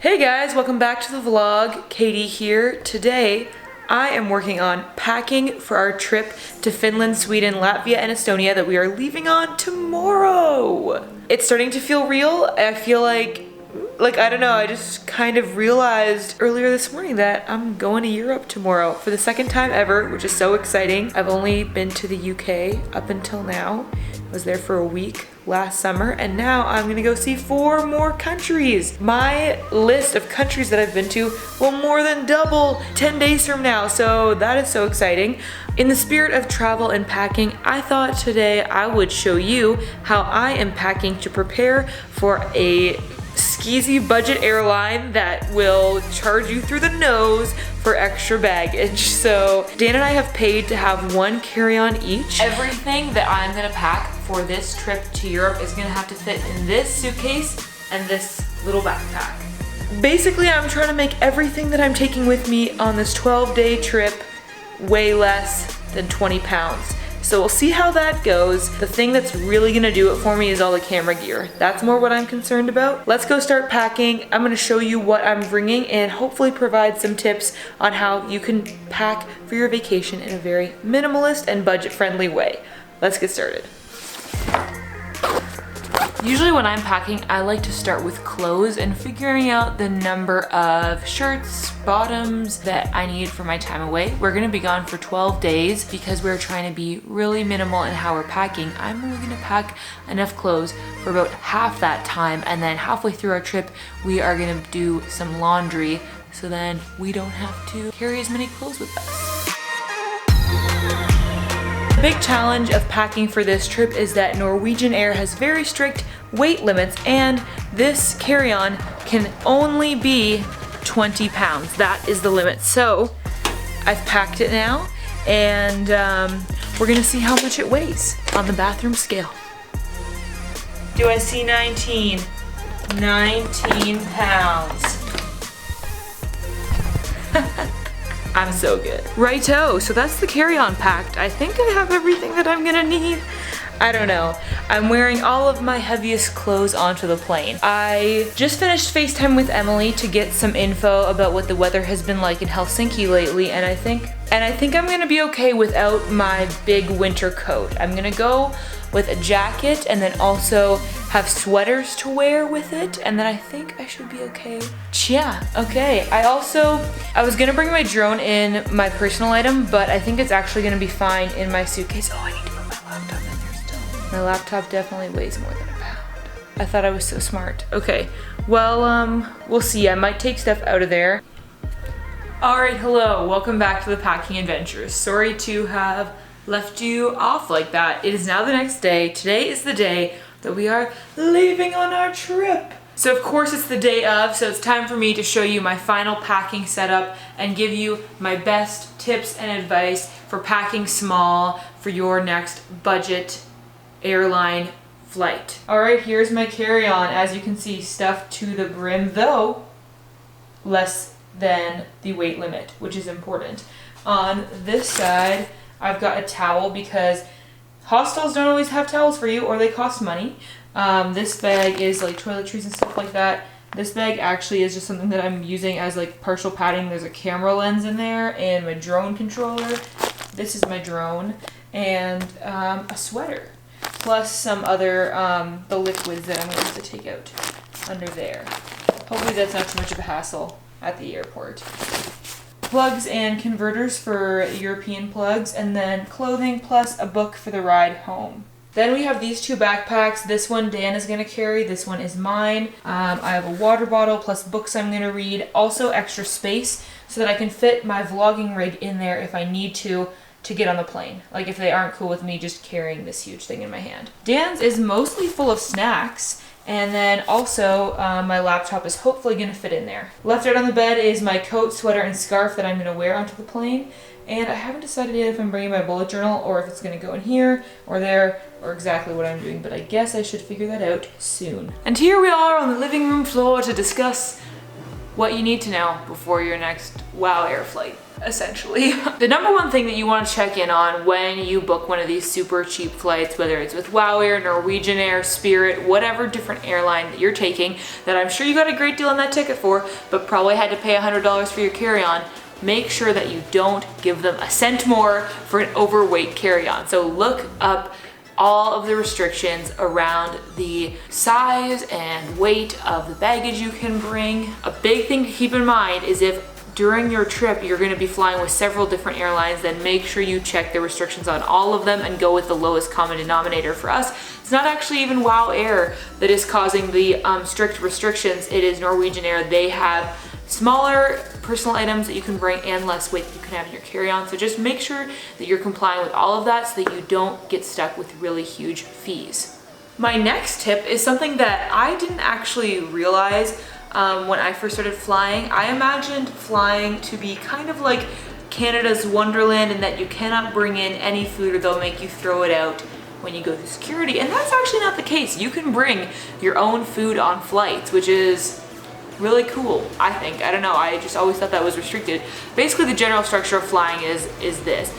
Hey guys, welcome back to the vlog. Katie here. Today, I am working on packing for our trip to Finland, Sweden, Latvia, and Estonia that we are leaving on tomorrow. It's starting to feel real. I feel like I don't know, I just kind of realized earlier this morning that I'm going to Europe tomorrow for the second time ever, which is so exciting. I've only been to the UK up until now. I was there for a week last summer, and now I'm gonna go see 4 more countries. My list of countries that I've been to will more than double 10 days from now, so that is so exciting. In the spirit of travel and packing, I thought today I would show you how I am packing to prepare for a skeezy budget airline that will charge you through the nose for extra baggage. So Dan and I have paid to have 1 carry-on each. Everything that I'm gonna pack for this trip to Europe is gonna have to fit in this suitcase and this little backpack. Basically, I'm trying to make everything that I'm taking with me on this 12-day trip weigh less than 20 pounds. So we'll see how that goes. The thing that's really gonna do it for me is all the camera gear. That's more what I'm concerned about. Let's go start packing. I'm gonna show you what I'm bringing and hopefully provide some tips on how you can pack for your vacation in a very minimalist and budget-friendly way. Let's get started. Usually when I'm packing, I like to start with clothes and figuring out the number of shirts, bottoms that I need for my time away. We're gonna be gone for 12 days because we're trying to be really minimal in how we're packing. I'm only gonna pack enough clothes for about half that time, and then halfway through our trip, we are gonna do some laundry so then we don't have to carry as many clothes with us. The big challenge of packing for this trip is that Norwegian Air has very strict weight limits, and this carry-on can only be 20 pounds. That is the limit. So I've packed it now, and we're gonna see how much it weighs on the bathroom scale. Do I see 19? 19 pounds. I'm so good. Righto, so that's the carry-on packed. I think I have everything that I'm gonna need. I don't know. I'm wearing all of my heaviest clothes onto the plane. I just finished FaceTime with Emily to get some info about what the weather has been like in Helsinki lately, and I think I'm gonna be okay without my big winter coat. I'm gonna go with a jacket and then also have sweaters to wear with it, and then I think I should be okay. Yeah, okay. I was gonna bring my drone in my personal item, but I think it's actually gonna be fine in my suitcase. Oh, I need to put my laptop in there still. My laptop definitely weighs more than a pound. I thought I was so smart. Okay, well, we'll see. I might take stuff out of there. All right, hello, welcome back to the Packing Adventures. Sorry to have left you off like that. It is now the next day. Today is the day that we are leaving on our trip. So of course it's the day of, so it's time for me to show you my final packing setup and give you my best tips and advice for packing small for your next budget airline flight. All right, here's my carry-on. As you can see, stuffed to the brim, though less than the weight limit, which is important. On this side, I've got a towel because hostels don't always have towels for you, or they cost money. This bag is like toiletries and stuff like that. This bag actually is just something that I'm using as like partial padding. There's a camera lens in there and my drone controller. This is my drone, and a sweater, plus some other the liquids that I'm going to have to take out under there. Hopefully that's not too much of a hassle at the airport. Plugs and converters for European plugs, and then clothing plus a book for the ride home. Then we have these 2 backpacks. This one Dan is gonna carry, this one is mine. I have a water bottle plus books I'm gonna read, also extra space so that I can fit my vlogging rig in there if I need to get on the plane. Like if they aren't cool with me just carrying this huge thing in my hand. Dan's is mostly full of snacks, and then also my laptop is hopefully gonna fit in there. Left out on the bed is my coat, sweater, and scarf that I'm gonna wear onto the plane. And I haven't decided yet if I'm bringing my bullet journal or if it's gonna go in here or there or exactly what I'm doing, but I guess I should figure that out soon. And here we are on the living room floor to discuss what you need to know before your next WOW Air flight. essentially. The number one thing that you want to check in on when you book one of these super cheap flights, whether it's with WOW Air, Norwegian Air, Spirit, whatever different airline that you're taking, that I'm sure you got a great deal on that ticket for, but probably had to pay $100 for your carry-on, make sure that you don't give them a cent more for an overweight carry-on. So look up all of the restrictions around the size and weight of the baggage you can bring. A big thing to keep in mind is if during your trip you're going to be flying with several different airlines, then make sure you check the restrictions on all of them and go with the lowest common denominator. For us, it's not actually even WOW Air that is causing the strict restrictions, it is Norwegian Air. They have smaller personal items that you can bring and less weight that you can have in your carry-on. So just make sure that you're complying with all of that so that you don't get stuck with really huge fees. My next tip is something that I didn't actually realize when I first started flying. I imagined flying to be kind of like Canada's Wonderland in that you cannot bring in any food or they'll make you throw it out when you go through security. And that's actually not the case. You can bring your own food on flights, which is really cool, I think. I don't know, I just always thought that was restricted. Basically, the general structure of flying is this.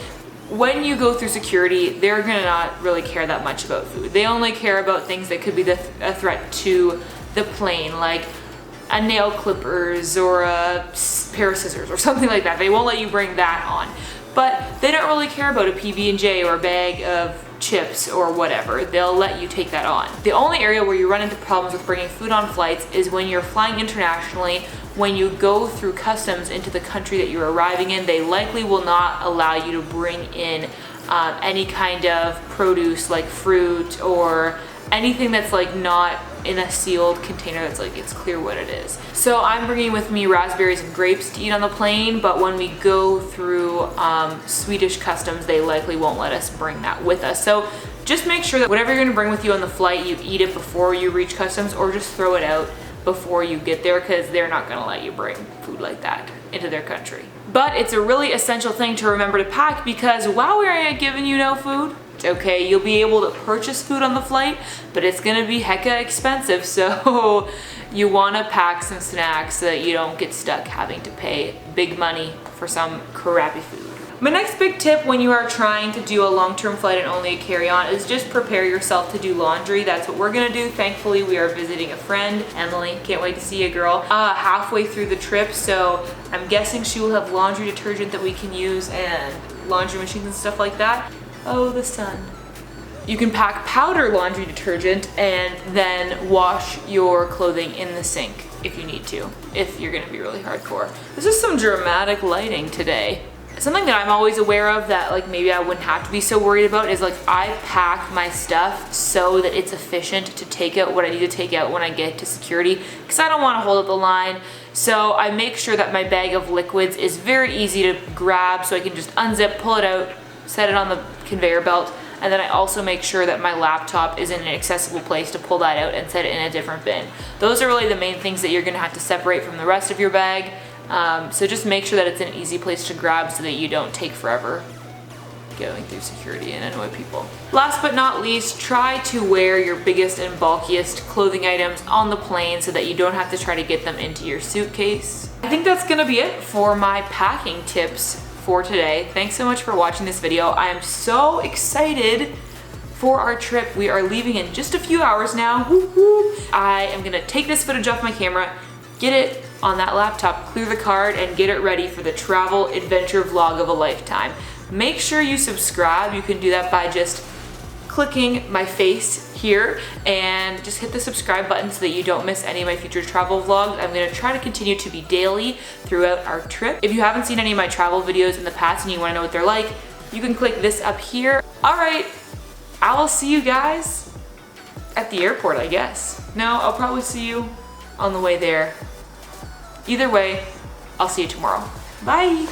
When you go through security, they're gonna not really care that much about food. They only care about things that could be a threat to the plane, like a nail clippers or a pair of scissors or something like that. They won't let you bring that on. But they don't really care about a PB&J or a bag of chips or whatever. They'll let you take that on. The only area where you run into problems with bringing food on flights is when you're flying internationally. When you go through customs into the country that you're arriving in, they likely will not allow you to bring in any kind of produce like fruit or anything that's like not in a sealed container that's like it's clear what it is. So I'm bringing with me raspberries and grapes to eat on the plane, but when we go through Swedish customs, they likely won't let us bring that with us. So just make sure that whatever you're gonna bring with you on the flight, you eat it before you reach customs or just throw it out before you get there, because they're not gonna let you bring food like that into their country. But it's a really essential thing to remember to pack, because WOW Air ain't giving you no food. Okay, you'll be able to purchase food on the flight, but it's gonna be hecka expensive, so you wanna pack some snacks so that you don't get stuck having to pay big money for some crappy food. My next big tip when you are trying to do a long-term flight and only a carry-on is just prepare yourself to do laundry. That's what we're gonna do. Thankfully, we are visiting a friend, Emily. Can't wait to see you, girl. Halfway through the trip, so I'm guessing she will have laundry detergent that we can use and laundry machines and stuff like that. Oh, the sun. You can pack powder laundry detergent and then wash your clothing in the sink if you need to, if you're gonna be really hardcore. This is some dramatic lighting today. Something that I'm always aware of that like maybe I wouldn't have to be so worried about is like I pack my stuff so that it's efficient to take out what I need to take out when I get to security, because I don't want to hold up the line. So I make sure that my bag of liquids is very easy to grab, so I can just unzip, pull it out, set it on the conveyor belt, and then I also make sure that my laptop is in an accessible place to pull that out and set it in a different bin. Those are really the main things that you're gonna have to separate from the rest of your bag. So just make sure that it's an easy place to grab so that you don't take forever going through security and annoy people. Last but not least, try to wear your biggest and bulkiest clothing items on the plane so that you don't have to try to get them into your suitcase. I think that's gonna be it for my packing tips for today. Thanks so much for watching this video. I am so excited for our trip. We are leaving in just a few hours now. Woo-hoo. I am gonna take this footage off my camera, get it on that laptop, clear the card, and get it ready for the travel adventure vlog of a lifetime. Make sure you subscribe. You can do that by just clicking my face here and just hit the subscribe button so that you don't miss any of my future travel vlogs. I'm gonna try to continue to be daily throughout our trip. If you haven't seen any of my travel videos in the past and you wanna know what they're like, you can click this up here. All right, I will see you guys at the airport, I guess. No, I'll probably see you on the way there. Either way, I'll see you tomorrow. Bye.